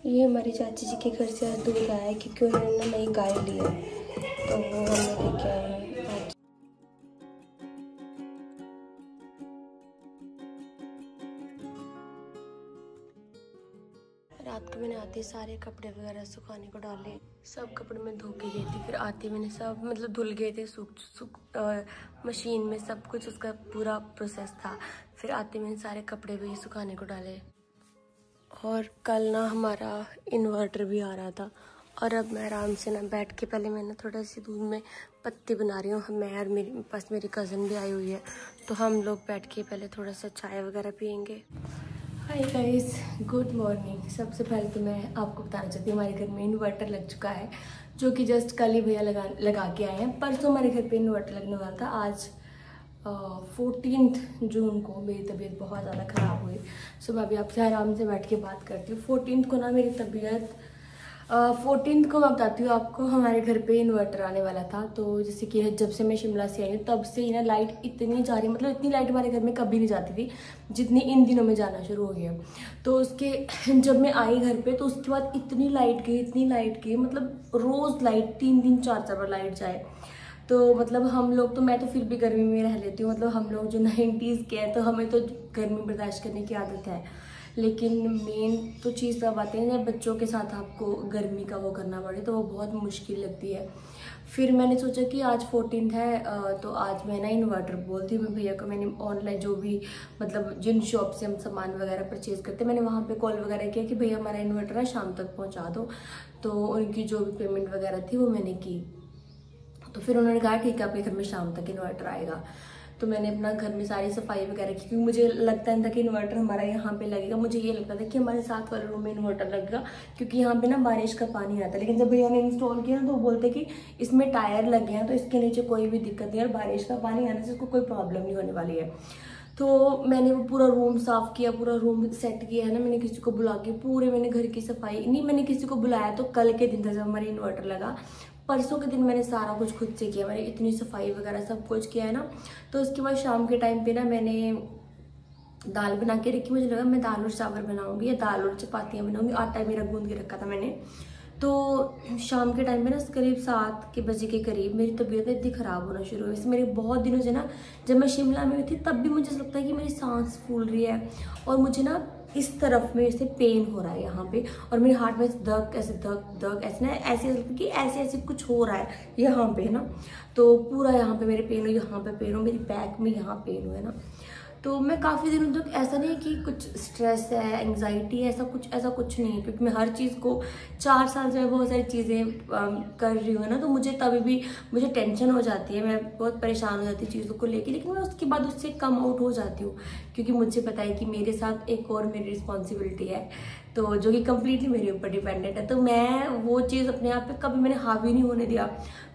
ये हमारी चाची जी के घर से आज दूध आया है क्योंकि उन्होंने नई गाय ली है, तो वो हमने लेके आए हैं आज। रात को मैंने आते सारे कपड़े वगैरह सुखाने को डाले, सब कपड़े मैं धो के गई थी। फिर आते मैंने सब मतलब धुल गए थे, मशीन में सब कुछ उसका पूरा प्रोसेस था। फिर आते मैंने सारे कपड़े भी सुखाने को डाले। और कल ना हमारा इन्वर्टर भी आ रहा था और अब मैं आराम से ना बैठ के पहले मैं ना थोड़ा सी दूध में पत्ती बना रही हूँ। मैं और मेरे पास मेरी कज़न भी आई हुई है, तो हम लोग बैठ के पहले थोड़ा सा चाय वगैरह पियेंगे। Hi guys, good morning. सबसे पहले तो मैं आपको बताना चाहती हूँ हमारे घर में इन्वर्टर लग चुका है, जो कि जस्ट कल ही भैया लगा के आए हैं। परसों हमारे घर पे इन्वर्टर लगने वाला था। आज 14 जून को मेरी तबीयत बहुत ज़्यादा ख़राब हुई। सुबह अभी आपसे आराम से बैठ के बात करती हूँ। 14 को ना मेरी तबीयत 14 को मैं बताती हूँ आपको, हमारे घर पे इन्वर्टर आने वाला था। तो जैसे कि जब से मैं शिमला से आई हूँ तब से ही ना लाइट इतनी जा रही, मतलब इतनी लाइट हमारे घर में कभी नहीं जाती थी जितनी इन दिनों में जाना शुरू हो गया। तो उसके जब मैं आई घर पे तो उसके बाद इतनी लाइट गई, मतलब रोज़ लाइट 3 4 बार लाइट जाए। तो मतलब हम लोग तो, मैं तो फिर भी गर्मी में रह लेती हूँ, मतलब हम लोग जो 90s के हैं तो हमें तो गर्मी बर्दाश्त करने की आदत है। लेकिन मेन तो चीज़ तब आती है जब बच्चों के साथ आपको गर्मी का वो करना पड़े, तो वो बहुत मुश्किल लगती है। फिर मैंने सोचा कि आज 14 है, तो आज मैं ना इन्वर्टर बोलती हूँ भैया को। मैंने ऑनलाइन जो भी मतलब जिन शॉप से हम सामान वगैरह परचेज़ करते हैं, मैंने वहाँ पे कॉल वगैरह किया कि भैया हमारा इन्वर्टर ना शाम तक पहुँचा दो। तो उनकी जो भी पेमेंट वगैरह थी वो मैंने की। तो फिर उन्होंने कहा ठीक है आपके घर में शाम तक इन्वर्टर आएगा। तो मैंने अपना घर में सारी सफाई वगैरह की, क्योंकि मुझे लगता था कि इन्वर्टर हमारा यहाँ पे लगेगा। मुझे ये लगता था कि हमारे साथ वाले रूम में इन्वर्टर लगेगा, क्योंकि यहाँ पे ना बारिश का पानी आता है। लेकिन जब भैया ने इंस्टॉल किया तो वो बोलते कि इसमें टायर लगे हैं तो इसके नीचे कोई भी दिक्कत नहीं है, और बारिश का पानी आने से इसको कोई प्रॉब्लम नहीं होने वाली है। तो मैंने वो पूरा रूम साफ़ किया, पूरा रूम सेट किया है ना। मैंने किसी को बुला के पूरे मैंने घर की सफाई नहीं, मैंने किसी को बुलाया तो कल के दिन था जब हमारे इन्वर्टर लगा। परसों के दिन मैंने सारा कुछ खुद से किया, मैंने इतनी सफाई वगैरह सब कुछ किया है ना। तो उसके बाद शाम के टाइम पे ना मैंने दाल बना के रखी। मुझे लगा मैं दाल और चावल बनाऊंगी या दाल और चपातियाँ बनाऊंगी। आटा मेरा गूंद के रखा था मैंने। तो शाम के टाइम पे ना करीब 7 बजे के करीब मेरी तबीयत इतनी ख़राब होना शुरू हुई। वैसे मेरे बहुत दिनों से ना, जब मैं शिमला में थी तब भी मुझे लगता है कि मेरी सांस फूल रही है, और मुझे ना इस तरफ में ऐसे पेन हो रहा है यहाँ पे, और मेरे हार्ट में धक ऐसे ना, ऐसे कि ऐसे कुछ हो रहा है यहाँ पे ना। तो पूरा यहाँ पे मेरे पेन हो, यहाँ पे पेन हो, मेरी बैक में यहाँ पेन हो है ना। तो मैं काफ़ी दिनों तक, ऐसा नहीं है कि कुछ स्ट्रेस है, एंग्जाइटी है, ऐसा कुछ नहीं है, क्योंकि मैं हर चीज़ को 4 साल से मैं बहुत सारी चीज़ें कर रही हूँ ना। तो मुझे तभी भी मुझे टेंशन हो जाती है, मैं बहुत परेशान हो जाती हूँ चीज़ों को लेके, लेकिन मैं उसके बाद उससे कम आउट हो जाती हूँ, क्योंकि मुझे पता है कि मेरे साथ एक और मेरी रिस्पॉन्सिबिलिटी है, तो जो कि कम्प्लीटली मेरे ऊपर डिपेंडेंट है। तो मैं वो चीज़ अपने आप पे कभी मैंने हावी नहीं होने दिया।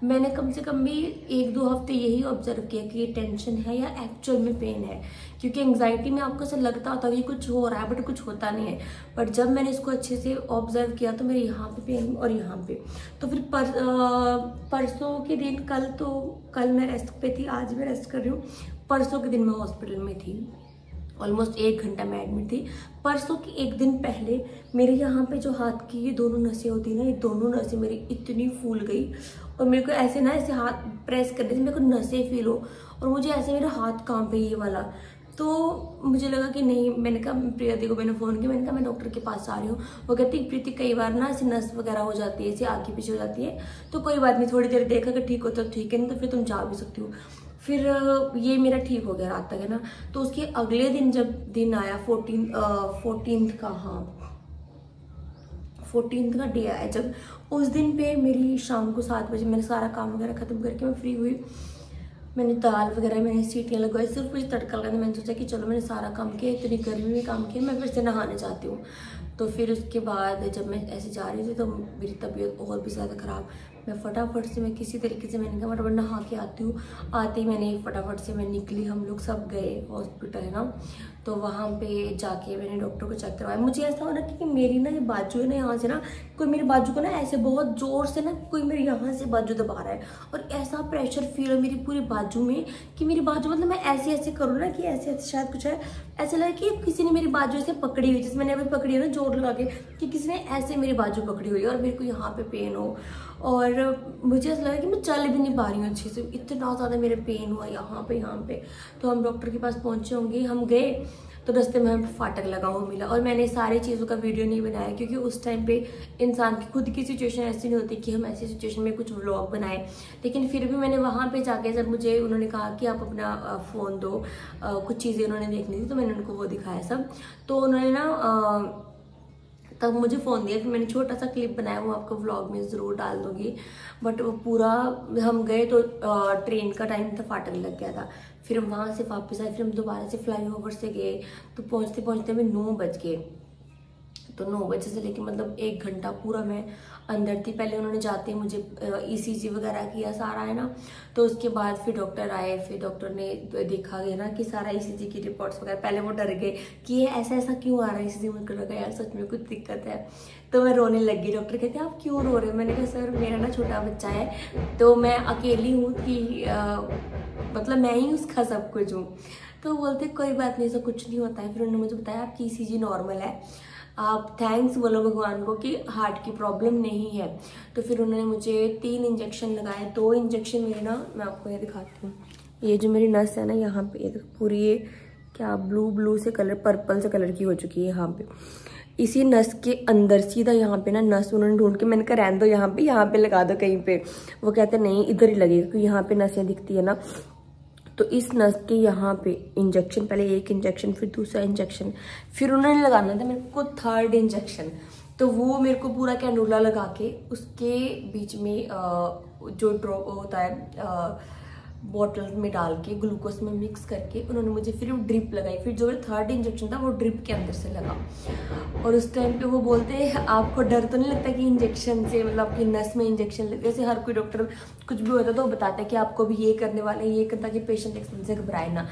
मैंने कम से कम भी 1-2 हफ्ते यही ऑब्जर्व किया कि ये टेंशन है या एक्चुअल में पेन है, क्योंकि एंग्जाइटी में आपको ऐसा लगता होता है कि कुछ हो रहा है बट कुछ होता नहीं है। बट जब मैंने इसको अच्छे से ऑब्जर्व किया तो मेरे यहाँ पे पेन और यहाँ पे। तो फिर परसों के दिन, कल मैं रेस्ट पे थी, आज मैं रेस्ट कर रही हूँ। परसों के दिन मैं हॉस्पिटल में थी, ऑलमोस्ट 1 घंटा मैं एडमिट थी। परसों के एक दिन पहले मेरे यहाँ पे जो हाथ की ये दोनों नसें होती ना, ये दोनों नसें मेरी इतनी फूल गई, और मेरे को ऐसे ना, ऐसे हाथ प्रेस करने से मेरे को नसें फील हो, और मुझे ऐसे मेरा हाथ कांपे ये वाला। तो मुझे लगा कि नहीं, मैंने कहा प्रिया दी को मैंने फ़ोन किया, मैंने कहा मैं डॉक्टर के पास आ रही हूँ। वो कहती प्रीति कई बार ना ऐसे नस वगैरह हो जाती है, ऐसे आगे पीछे हो जाती है, तो कोई बात नहीं, थोड़ी देर देखा कि ठीक होता तो ठीक है, नहीं तो फिर तुम जा भी सकती हो। फिर ये मेरा ठीक हो गया रात तक है ना। तो उसके अगले दिन जब दिन आया 14 का, हाँ 14 का डे आया, जब उस दिन पे मेरी शाम को 7 बजे मैंने सारा काम वगैरह ख़त्म करके मैं फ्री हुई। मैंने दाल वगैरह, मैंने सीटियाँ लगवाई, सिर्फ मुझे तड़का लगाने। मैंने सोचा कि चलो मैंने सारा काम किया, इतनी गर्मी में काम किया, मैं फिर से नहाने जाती हूँ। तो फिर उसके बाद जब मैं ऐसे जा रही थी तो मेरी तबीयत और भी ज़्यादा ख़राब, मैं फटाफट से मैं किसी तरीके से मैंने कहा फटाफट नहा के आती हूँ। आते ही मैंने फटाफट से मैं निकली, हम लोग सब गए हॉस्पिटल है ना, तो वहाँ पे जाके मैंने डॉक्टर को चेक करवाया। मुझे ऐसा हो ना कि मेरी ना ये बाजू है ना, यहाँ से ना कोई मेरी बाजू को ना ऐसे बहुत जोर से ना कोई मेरे यहाँ से बाजू दबा रहा है, और ऐसा प्रेशर फील हो मेरी पूरी बाजू में कि मेरी बाजू मतलब मैं ऐसे ऐसे करूँ ना कि ऐसे ऐसे शायद कुछ है, ऐसा लगा कि किसी ने मेरी बाजू ऐसे पकड़ी हुई, जैसे मैंने अभी पकड़ी है ना जोर लगा के, कि किसी ने ऐसे मेरी बाजू पकड़ी हुई है और मेरे को यहाँ पे पेन हो, और मुझे ऐसा लगा कि मैं चल भी नहीं पा रही हूँ अच्छे से, इतना ज़्यादा मेरे पेन हुआ यहाँ पे। तो हम डॉक्टर के पास पहुँचे होंगे, हम गए तो रास्ते में हमें फाटक लगा हुआ मिला, और मैंने सारी चीज़ों का वीडियो नहीं बनाया क्योंकि उस टाइम पे इंसान की खुद की सिचुएशन ऐसी नहीं होती कि हम ऐसी सिचुएशन में कुछ व्लॉग बनाएं। लेकिन फिर भी मैंने वहाँ पे जाके, जब मुझे उन्होंने कहा कि आप अपना फ़ोन दो, कुछ चीज़ें उन्होंने देखनी थी, तो मैंने उनको वो दिखाया सब, तो उन्होंने ना तब मुझे फ़ोन दिया। फिर मैंने छोटा सा क्लिप बनाया, वो आपको व्लॉग में ज़रूर डाल दूँगी। बट वो पूरा हम गए तो ट्रेन का टाइम था, फाटक लग गया था। फिर हम वहाँ से वापस आए, फिर हम दोबारा से फ्लाईओवर से गए, तो पहुँचते पहुँचते हमें 9 बज गए। तो 9 बजे से लेके मतलब 1 घंटा पूरा मैं अंदर थी। पहले उन्होंने जाते ही मुझे ECG वगैरह किया सारा है ना, तो उसके बाद फिर डॉक्टर आए, फिर डॉक्टर ने देखा गया ना कि सारा ECG की रिपोर्ट्स वगैरह। पहले वो डर गए कि ये ऐसा ऐसा क्यों आ रहा है ECG, मुझे लगा यार सच में कुछ दिक्कत है, तो मैं रोने लगी। डॉक्टर कहते हैं आप क्यों रो रहे हो? मैंने कहा सर मेरा ना छोटा बच्चा है, तो मैं अकेली हूँ कि मतलब मैं ही उसका सब कुछ हूँ। तो बोलते कोई बात नहीं, ऐसा कुछ नहीं होता है। फिर उन्होंने मुझे बताया आपकी ECG नॉर्मल है, आप थैंक्स बोलो भगवान को कि हार्ट की प्रॉब्लम नहीं है। तो फिर उन्होंने मुझे 3 इंजेक्शन लगाए। 2 इंजेक्शन मेरे ना, मैं आपको ये दिखाती हूँ, ये जो मेरी नस है ना यहाँ पे, ये पूरी ये क्या ब्लू से कलर, पर्पल से कलर की हो चुकी है यहाँ पे, इसी नस के अंदर सीधा यहाँ पे ना नस उन्होंने ढूंढ के, मैंने कहा रहने दो यहाँ पे लगा दो कहीं पे। वो कहते नहीं इधर ही लगेगा क्योंकि यहाँ पे नसें दिखती है ना, तो इस नस के यहाँ पे इंजेक्शन, पहले 1 इंजेक्शन, फिर दूसरा इंजेक्शन, फिर उन्होंने लगाना था मेरे को 3rd इंजेक्शन। तो वो मेरे को पूरा कैंडुला लगा के उसके बीच में जो ड्रॉप होता है बॉटल में डाल के ग्लूकोज में मिक्स करके उन्होंने मुझे फिर ड्रिप लगाई। फिर जो 3rd इंजेक्शन था वो ड्रिप के अंदर से लगा, और उस टाइम पे वो बोलते हैं आपको डर तो नहीं लगता कि इंजेक्शन से, मतलब आपकी नस में इंजेक्शन लगे? जैसे हर कोई डॉक्टर कुछ भी होता है तो वो बताता है कि आपको भी ये करने वाले हैं, ये करता कि पेशेंट एकदम से घबराए ना।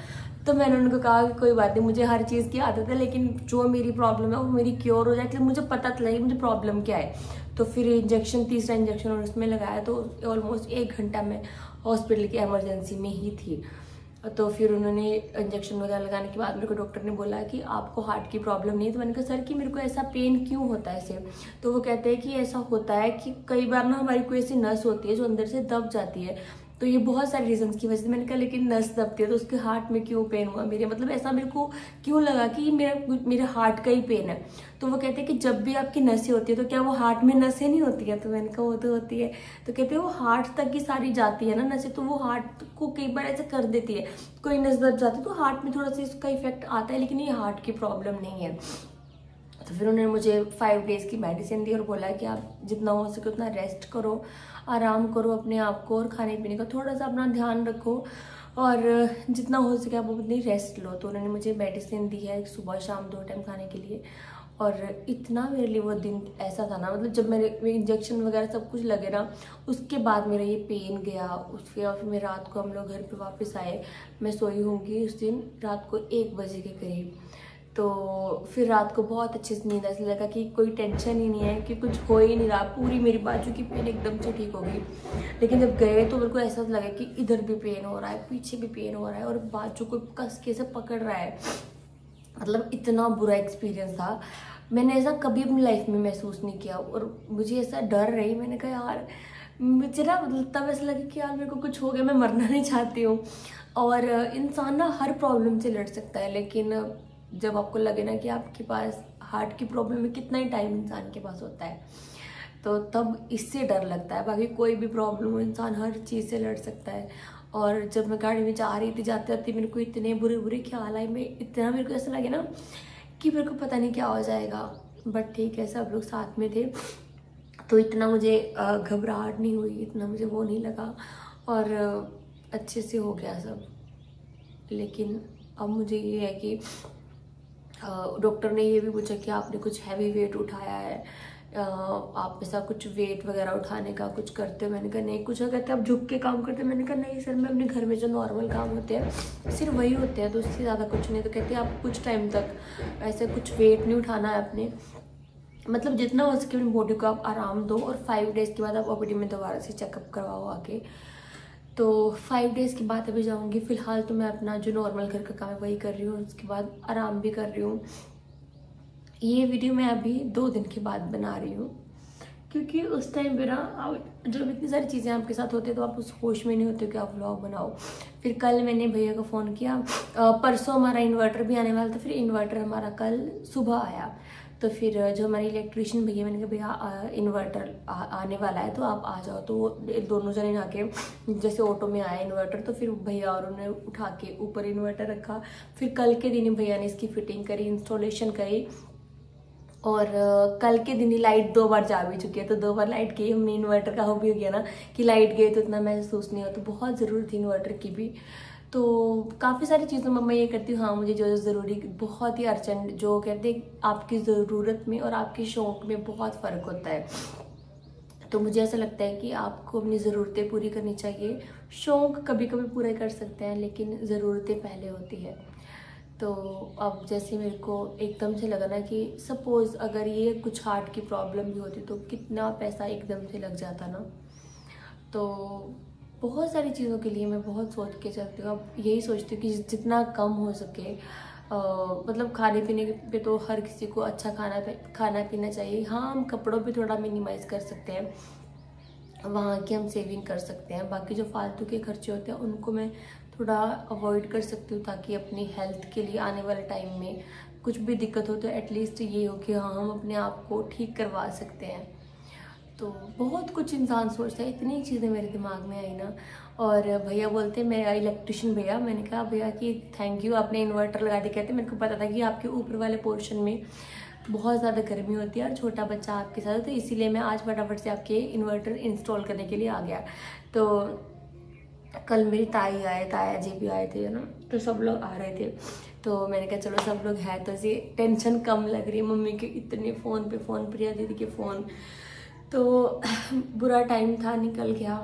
तो मैंने उनको कहा कि कोई बात नहीं, मुझे हर चीज़ की आदत है, लेकिन जो मेरी प्रॉब्लम है वो मेरी क्योर हो जाए, इसलिए मुझे पता चला कि मुझे प्रॉब्लम क्या है। तो फिर इंजेक्शन, तीसरा इंजेक्शन और उसमें लगाया, तो ऑलमोस्ट 1 घंटा में हॉस्पिटल की इमरजेंसी में ही थी। तो फिर उन्होंने इंजेक्शन वगैरह लगाने के बाद मेरे को डॉक्टर ने बोला कि आपको हार्ट की प्रॉब्लम नहीं है। तो मैंने कहा सर कि मेरे को ऐसा पेन क्यों होता है ऐसे? तो वो कहते हैं कि ऐसा होता है कि कई बार ना हमारी कोई ऐसी नस होती है जो अंदर से दब जाती है, तो ये बहुत सारे रीजंस की वजह से। मैंने कहा लेकिन नस दबती है तो उसके हार्ट में क्यों पेन हुआ मेरे, मतलब ऐसा मेरे को क्यों लगा कि मेरे हार्ट का ही पेन है। तो वो कहते हैं कि जब भी आपकी नसें होती है तो क्या वो हार्ट में नसें नहीं होती है? तो मैंने कहा वो तो होती है। तो कहते हैं वो हार्ट तक की सारी जाती है ना नसें, तो वो हार्ट को कई बार ऐसे कर देती है, कोई नस दब जाती है तो हार्ट में थोड़ा सा इसका इफेक्ट आता है, लेकिन ये हार्ट की प्रॉब्लम नहीं है। तो फिर उन्होंने मुझे 5 डेज़ की मेडिसिन दी और बोला कि आप जितना हो सके उतना रेस्ट करो, आराम करो अपने आप को, और खाने पीने का थोड़ा सा अपना ध्यान रखो, और जितना हो सके आप उतनी रेस्ट लो। तो उन्होंने मुझे मेडिसिन दी है सुबह शाम 2 टाइम खाने के लिए। और इतना मेरे लिए वो दिन ऐसा था ना, मतलब जब मेरे इंजेक्शन वगैरह सब कुछ लगे ना, उसके बाद मेरा ये पेन गया। फिर मैं रात को, हम लोग घर पे वापस आए, मैं सोई होंगी उस दिन रात को 1 बजे के करीब। तो फिर रात को बहुत अच्छे से नींद, ऐसा लगा कि कोई टेंशन ही नहीं है, कि कुछ हो ही नहीं रहा, पूरी मेरी बाजू की पेन एकदम से ठीक हो गई। लेकिन जब गए तो मेरे को ऐसा लगा कि इधर भी पेन हो रहा है, पीछे भी पेन हो रहा है, और बाजू को कस के से पकड़ रहा है। मतलब इतना बुरा एक्सपीरियंस था, मैंने ऐसा कभी अपनी लाइफ में महसूस नहीं किया। और मुझे ऐसा डर रही, मैंने कहा यार मुझे ना, मतलब तब ऐसा लगा कि यार मेरे को कुछ हो गया, मैं मरना नहीं चाहती हूँ। और इंसान ना हर प्रॉब्लम से लड़ सकता है, लेकिन जब आपको लगे ना कि आपके पास हार्ट की प्रॉब्लम है, कितना ही टाइम इंसान के पास होता है, तो तब इससे डर लगता है। बाकी कोई भी प्रॉब्लम हो, इंसान हर चीज़ से लड़ सकता है। और जब मैं गाड़ी में जा रही थी, जाते जाते मेरे को इतने बुरे बुरे ख्याल आए, मैं इतना, मेरे को ऐसा लगे ना कि मेरे को पता नहीं क्या हो जाएगा। बट ठीक है, सब लोग साथ में थे तो इतना मुझे घबराहट नहीं हुई, इतना मुझे वो नहीं लगा, और अच्छे से हो गया सब। लेकिन अब मुझे ये है कि डॉक्टर ने ये भी पूछा कि आपने कुछ हैवी वेट उठाया है, आप ऐसा कुछ वेट वगैरह उठाने का कुछ करते हो? मैंने कहा नहीं। कुछ कहते आप झुक के काम करते हो? मैंने कहा नहीं सर, मैं अपने घर में जो नॉर्मल काम होते हैं सिर्फ वही होते हैं, तो उससे ज़्यादा कुछ नहीं। तो कहते हैं आप कुछ टाइम तक ऐसे कुछ वेट नहीं उठाना है अपने, मतलब जितना हो सके अपनी बॉडी को आप आराम दो, और 5 डेज़ के बाद आप ओपीडी में दोबारा से चेकअप करवाओ आके। तो 5 डेज़ के बाद अभी जाऊँगी। फ़िलहाल तो मैं अपना जो नॉर्मल घर का काम है वही कर रही हूँ, उसके बाद आराम भी कर रही हूँ। ये वीडियो मैं अभी 2 दिन के बाद बना रही हूँ, क्योंकि उस टाइम पे ना जब इतनी सारी चीज़ें आपके साथ होती है तो आप उस होश में नहीं होते कि आप व्लॉग बनाओ। फिर कल मैंने भैया को फ़ोन किया, परसों हमारा इन्वर्टर भी आने वाला था, फिर इन्वर्टर हमारा कल सुबह आया। तो फिर जो हमारे इलेक्ट्रिशियन भैया, मैंने कहा भैया इन्वर्टर आने वाला है तो आप आ जाओ। तो वो दोनों जने आके जैसे ऑटो में आया इन्वर्टर, तो फिर भैया और उन्होंने उठा के ऊपर इन्वर्टर रखा। फिर कल के दिन भैया ने इसकी फिटिंग करी, इंस्टॉलेशन करी, और कल के दिन ही लाइट 2 बार जा भी चुकी है। तो 2 बार लाइट गई, हमने इन्वर्टर का हो भी हो गया ना कि लाइट गई तो इतना महसूस नहीं हो। तो बहुत ज़रूरत थी इन्वर्टर की भी। तो काफ़ी सारी चीज़ों में मैं ये करती हूँ, हाँ मुझे जो ज़रूरी, बहुत ही अर्जेंट, जो कहते हैं आपकी ज़रूरत में और आपके शौक़ में बहुत फ़र्क होता है। तो मुझे ऐसा लगता है कि आपको अपनी ज़रूरतें पूरी करनी चाहिए। शौक़ कभी कभी पूरे कर सकते हैं, लेकिन ज़रूरतें पहले होती है। तो अब जैसे मेरे को एकदम से लगा ना कि सपोज़ अगर ये कुछ हार्ट की प्रॉब्लम भी होती तो कितना पैसा एकदम से लग जाता ना। तो बहुत सारी चीज़ों के लिए मैं बहुत सोच के चलती हूँ। अब यही सोचती हूँ कि जितना कम हो सके, मतलब खाने पीने पे तो हर किसी को अच्छा खाना पीना चाहिए। हाँ, हम कपड़ों पे थोड़ा मिनिमाइज़ कर सकते हैं, वहाँ की हम सेविंग कर सकते हैं। बाकी जो फालतू के खर्चे होते हैं उनको मैं थोड़ा अवॉइड कर सकती हूँ, ताकि अपनी हेल्थ के लिए आने वाले टाइम में कुछ भी दिक्कत हो तो एटलीस्ट ये हो कि हाँ हम अपने आप को ठीक करवा सकते हैं। तो बहुत कुछ इंसान सोचता है, इतनी चीज़ें मेरे दिमाग में आई ना। और भैया बोलते हैं, मेरा इलेक्ट्रिशियन भैया, मैंने कहा भैया कि थैंक यू आपने इन्वर्टर लगा दिया। कहते मेरे को पता था कि आपके ऊपर वाले पोर्शन में बहुत ज़्यादा गर्मी होती है और छोटा बच्चा आपके साथ है, तो इसीलिए मैं आज फटाफट से आपके इन्वर्टर इंस्टॉल करने के लिए आ गया। तो कल मेरी ताया जी भी आए थे ना, तो सब लोग आ रहे थे। तो मैंने कहा चलो सब लोग हैं तो ऐसी टेंशन कम लग रही है। मम्मी के इतने फ़ोन पे फ़ोन, प्रिया दीदी के फ़ोन, तो बुरा टाइम था, निकल गया।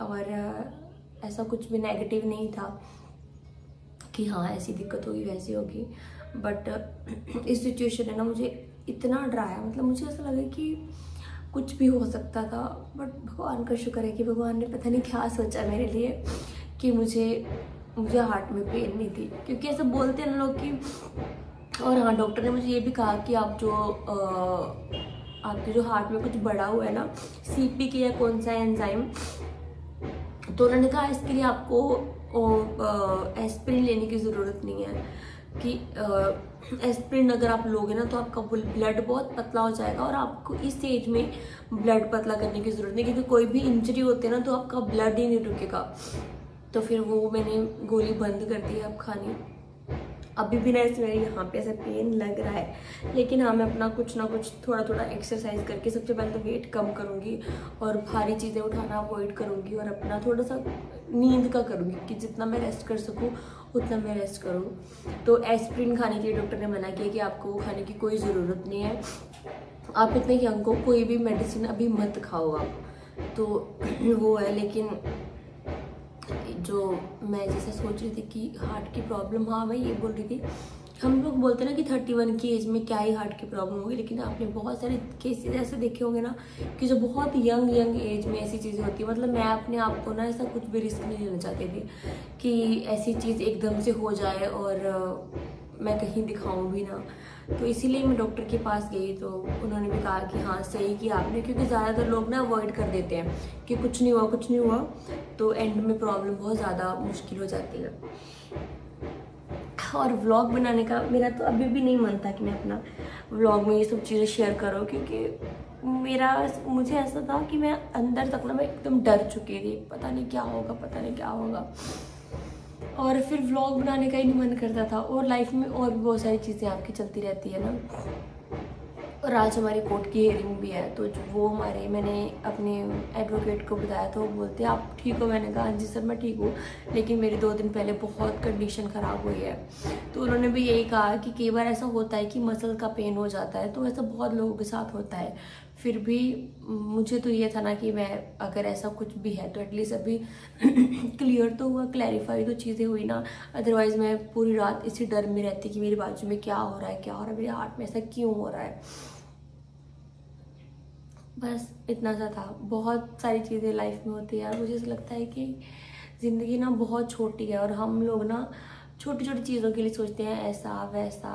और ऐसा कुछ भी नेगेटिव नहीं था कि हाँ ऐसी दिक्कत होगी वैसी होगी, बट इस सिचुएशन ने ना मुझे इतना डराया, मतलब मुझे ऐसा लगा कि कुछ भी हो सकता था। बट भगवान का शुक्र है कि भगवान ने पता नहीं क्या सोचा मेरे लिए कि मुझे हार्ट में पेन नहीं थी, क्योंकि ऐसे बोलते हैं ना लोग कि, और हाँ डॉक्टर ने मुझे ये भी कहा कि आप जो आपके जो हार्ट में कुछ बड़ा हुआ है ना, CPK या कौन सा एंजाइम, तो उन्होंने कहा इसके लिए आपको एस्पिरिन लेने की ज़रूरत नहीं है, कि एस्पिरिन अगर आप लोगे ना तो आपका ब्लड बहुत पतला हो जाएगा, और आपको इस एज में ब्लड पतला करने की ज़रूरत नहीं, क्योंकि कोई भी इंजरी होती है ना तो आपका ब्लड ही नहीं रुकेगा। तो फिर वो मैंने गोली बंद कर दी अब खानी। अभी भी ना मेरे यहाँ पे ऐसा पेन लग रहा है, लेकिन हाँ मैं अपना कुछ ना कुछ थोड़ा एक्सरसाइज करके सबसे पहले तो वेट कम करूँगी और भारी चीज़ें उठाना अवॉइड करूँगी, और अपना थोड़ा सा नींद का करूँगी कि जितना मैं रेस्ट कर सकूँ उतना मैं रेस्ट करूँ। तो एस्पिरिन खाने के लिए डॉक्टर ने मना किया कि आपको वो खाने की कोई ज़रूरत नहीं है, आप इतने यंग को कोई भी मेडिसिन अभी मत खाओ आप। तो वो है, लेकिन जो मैं जैसे सोच रही थी कि हार्ट की प्रॉब्लम, हाँ मैं ये बोल रही थी, हम लोग बोलते हैं ना कि 31 की एज में क्या ही हार्ट की प्रॉब्लम होगी, लेकिन आपने बहुत सारे केसेस ऐसे देखे होंगे ना कि जो बहुत यंग एज में ऐसी चीज़ें होती है। मतलब मैं अपने आप को ना ऐसा कुछ भी रिस्क नहीं लेना चाहती थी कि ऐसी चीज़ एकदम से हो जाए और मैं कहीं दिखाऊं भी ना। तो इसीलिए मैं डॉक्टर के पास गई, तो उन्होंने भी कहा कि हाँ सही किया आपने, क्योंकि ज़्यादातर लोग ना अवॉइड कर देते हैं कि कुछ नहीं हुआ, तो एंड में प्रॉब्लम बहुत ज़्यादा मुश्किल हो जाती है। और व्लॉग बनाने का मेरा तो अभी भी नहीं मन था कि मैं अपना व्लॉग में ये सब चीज़ें शेयर करूँ, क्योंकि मुझे ऐसा था कि मैं अंदर तक ना मैं एकदम डर चुकी थी, पता नहीं क्या होगा। और फिर व्लॉग बनाने का ही नहीं मन करता था, और लाइफ में और भी बहुत सारी चीज़ें आपकी चलती रहती है ना। और आज हमारी कोर्ट की हियरिंग भी है, तो वो मैंने अपने एडवोकेट को बताया, तो वो बोलते हैं आप ठीक हो? मैंने कहा हाँ जी सर मैं ठीक हूँ, लेकिन मेरी 2 दिन पहले बहुत कंडीशन ख़राब हुई है। तो उन्होंने भी यही कहा कि कई बार ऐसा होता है कि मसल का पेन हो जाता है, तो ऐसा बहुत लोगों के साथ होता है। फिर भी मुझे तो ये था ना कि मैं अगर ऐसा कुछ भी है तो एटलीस्ट अभी क्लियर तो हुआ, क्लैरिफाई तो चीज़ें हुई ना। अदरवाइज़ मैं पूरी रात इसी डर में रहती कि मेरी बाजू में क्या हो रहा है, क्या हो रहा है, मेरे हार्ट में ऐसा क्यों हो रहा है। बस इतना सा था। बहुत सारी चीज़ें लाइफ में होती है यार। मुझे ऐसा लगता है कि ज़िंदगी ना बहुत छोटी है और हम लोग ना छोटी छोटी चीज़ों के लिए सोचते हैं ऐसा वैसा,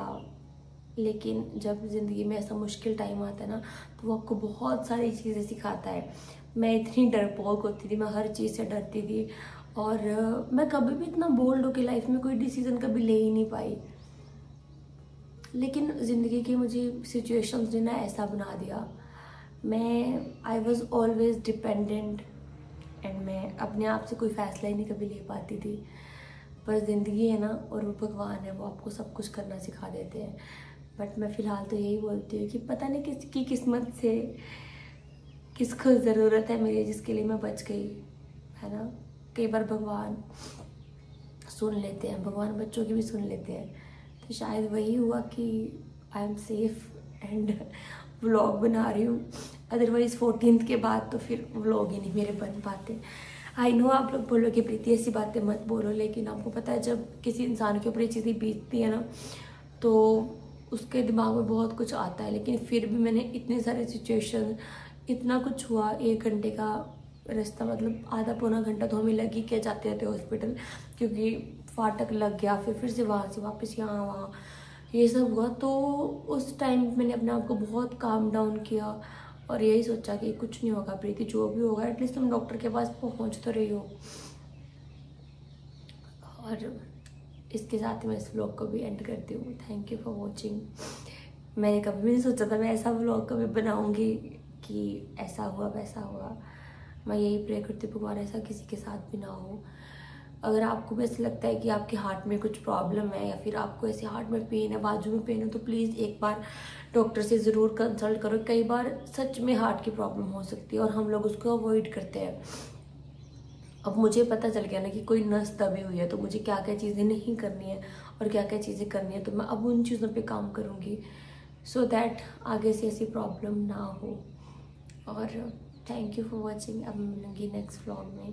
लेकिन जब ज़िंदगी में ऐसा मुश्किल टाइम आता है ना तो वो आपको बहुत सारी चीज़ें सिखाता है। मैं इतनी डरपोक होती थी, मैं हर चीज़ से डरती थी और मैं कभी भी इतना बोल्ड होकर लाइफ में कोई डिसीज़न कभी ले ही नहीं पाई। लेकिन ज़िंदगी की मुझे सिचुएशंस ने ना ऐसा बना दिया। I was always dependent and मैं अपने आप से कोई फ़ैसला ही नहीं कभी ले पाती थी। पर ज़िंदगी है ना और वो भगवान है, वो आपको सब कुछ करना सिखा देते हैं। बट मैं फ़िलहाल तो यही बोलती हूँ कि पता नहीं किसकी किस्मत से किसको ज़रूरत है मेरी जिसके लिए मैं बच गई, है ना। कई बार भगवान सुन लेते हैं, भगवान बच्चों की भी सुन लेते हैं। तो शायद वही हुआ कि I am safe and vlog बना रही हूँ। अदरवाइज़ 14th के बाद तो फिर व्लॉग ही नहीं मेरे बन पाते। आई नो आप लोग बोलोगे प्रीति ऐसी बातें मत बोलो, लेकिन आपको पता है जब किसी इंसान के ऊपर ये चीज़ें बीतती है ना तो उसके दिमाग में बहुत कुछ आता है। लेकिन फिर भी मैंने इतने सारे सिचुएशन, इतना कुछ हुआ, 1 घंटे का रास्ता, मतलब आधा पौना घंटा तो हमें लग ही के जाते रहते हॉस्पिटल, क्योंकि फाटक लग गया, फिर से वहाँ से वापस यहाँ वहाँ, ये सब हुआ। तो उस टाइम मैंने अपने आप को बहुत काम डाउन किया और यही सोचा कि कुछ नहीं होगा प्रीति, जो भी होगा एटलीस्ट तुम डॉक्टर के पास पहुँच तो रही हो। और इसके साथ ही मैं इस व्लॉग को भी एंड करती हूँ। Thank you for watching. मैंने कभी भी नहीं सोचा था मैं ऐसा व्लॉग कभी बनाऊँगी कि ऐसा हुआ वैसा हुआ। मैं यही प्रे करती हूँ भगवान ऐसा किसी के साथ भी ना हो। अगर आपको भी ऐसा लगता है कि आपके हार्ट में कुछ प्रॉब्लम है या फिर आपको ऐसे हार्ट में पेन है, बाजू में पेन है, तो प्लीज़ एक बार डॉक्टर से ज़रूर कंसल्ट करो। कई बार सच में हार्ट की प्रॉब्लम हो सकती है और हम लोग उसको अवॉइड करते हैं। अब मुझे पता चल गया ना कि कोई नस दबी हुई है तो मुझे क्या क्या चीज़ें नहीं करनी है और क्या क्या चीज़ें करनी है, तो मैं अब उन चीज़ों पे काम करूँगी सो दैट आगे से ऐसी प्रॉब्लम ना हो। और थैंक यू फॉर वॉचिंग। अब मिलूँगी नेक्स्ट व्लॉग में,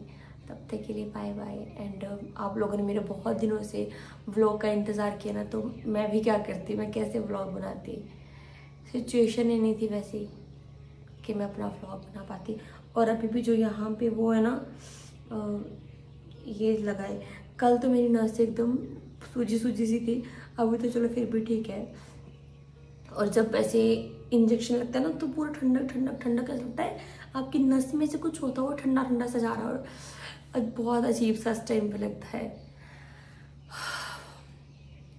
तब तक के लिए बाय बाय। एंड आप लोगों ने मेरे बहुत दिनों से व्लॉग का इंतज़ार किया ना, तो मैं भी क्या करती, मैं कैसे व्लॉग बनाती, सिचुएशन ही नहीं थी वैसी कि मैं अपना व्लॉग बना पाती। और अभी भी जो यहाँ पे वो है ना ये लगाए, कल तो मेरी नस एकदम सूजी सी थी, अभी तो चलो फिर भी ठीक है। और जब ऐसे इंजेक्शन लगता है ना तो पूरा ठंडक ठंडक ठंडक ऐसा लगता है आपकी नस में से कुछ होता हुआ ठंडा ठंडा सा जा रहा है और बहुत अजीब सा इस टाइम पे लगता है।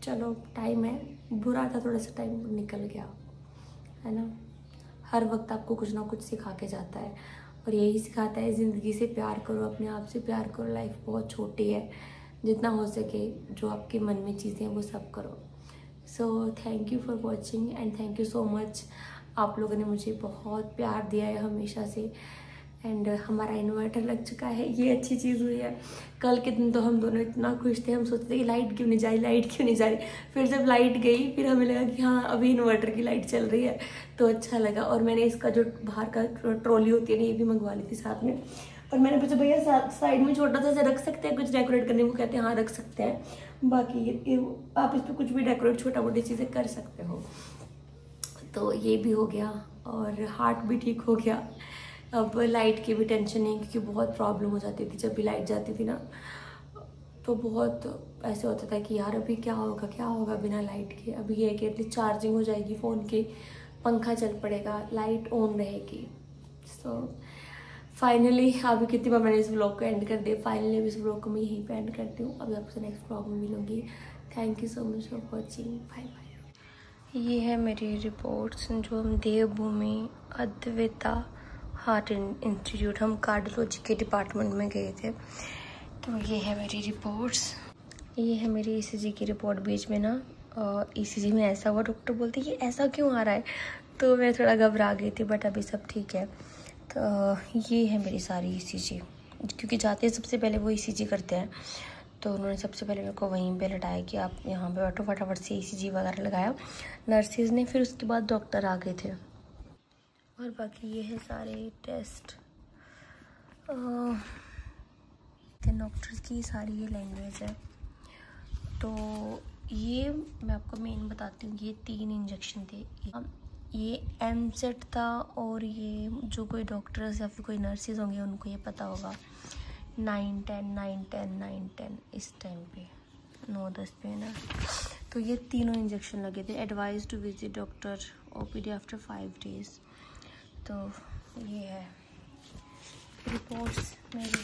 चलो टाइम है, बुरा था थोड़ा सा, टाइम निकल गया है ना। हर वक्त आपको कुछ ना कुछ सिखा के जाता है और यही सिखाता है ज़िंदगी से प्यार करो, अपने आप से प्यार करो। लाइफ बहुत छोटी है, जितना हो सके जो आपके मन में चीज़ें हैं वो सब करो। So thank you for watching and thank you so much. आप लोगों ने मुझे बहुत प्यार दिया है हमेशा से। एंड हमारा इन्वर्टर लग चुका है, ये अच्छी चीज़ हुई है। कल के दिन तो हम दोनों इतना खुश थे, हम सोचते कि लाइट क्यों नहीं जा रही, लाइट क्यों नहीं जा रही। फिर जब लाइट गई फिर हमें लगा कि हाँ अभी इन्वर्टर की लाइट चल रही है, तो अच्छा लगा। और मैंने इसका जो बाहर का ट्रॉली होती है ना ये भी मंगवा ली थी साथ में। और मैंने पूछा भैया साइड में छोटा सा रख सकते हैं कुछ डेकोरेट करने को, कहते हैं हाँ रख सकते हैं। बाकी आप इस पर कुछ भी डेकोरेट छोटा मोटी चीज़ें कर सकते हो। तो ये भी हो गया और हार्ट भी ठीक हो गया। अब लाइट की भी टेंशन नहीं, क्योंकि बहुत प्रॉब्लम हो जाती थी जब भी लाइट जाती थी ना, तो बहुत ऐसे होता था कि यार अभी क्या होगा बिना लाइट के। अभी ये कि एटलीस्ट चार्जिंग हो जाएगी फ़ोन की, पंखा चल पड़ेगा, लाइट ऑन रहेगी। सो फाइनली अभी कितनी बार मैंने इस व्लॉग को एंड कर दिया, फाइनली इस व्लॉग को मैं यहीं पे एंड करती हूँ। अभी आपसे नेक्स्ट व्लॉग में मिलूँगी। Thank you so much for watching, bye bye. ये है मेरी रिपोर्ट्स जो हम देवभूमि अद्वैता हार्ट इंस्टीट्यूट, हम कार्डियोलॉजी के डिपार्टमेंट में गए थे। तो ये है मेरी रिपोर्ट्स, ये है मेरी ईसीजी की रिपोर्ट। बीच में ना ईसीजी में ऐसा हुआ, डॉक्टर बोलते ये ऐसा क्यों आ रहा है, तो मैं थोड़ा घबरा गई थी, बट अभी सब ठीक है। तो ये है मेरी सारी ईसीजी, क्योंकि जाते हैं सबसे पहले वो ईसीजी करते हैं, तो उन्होंने सबसे पहले मेरे को वहीं पे लटाया कि आप यहाँ पे बैठो, फटाफट से ईसीजी वगैरह लगाया नर्सिस ने। फिर उसके बाद डॉक्टर आ गए थे और बाकी ये है सारे टेस्ट। डॉक्टर्स की सारी ये लैंग्वेज है। तो ये मैं आपको मेन बताती हूँ, ये 3 इंजेक्शन थे। ये MZ था, और ये जो कोई डॉक्टर्स या फिर कोई नर्सेज होंगे उनको ये पता होगा, 9-10 9-10 9-10 इस टाइम पे 9-10 पे ना। तो ये तीनों इंजेक्शन लगे थे। Advise to visit doctor OPD after 5 days. तो ये है रिपोर्ट्स मेरी।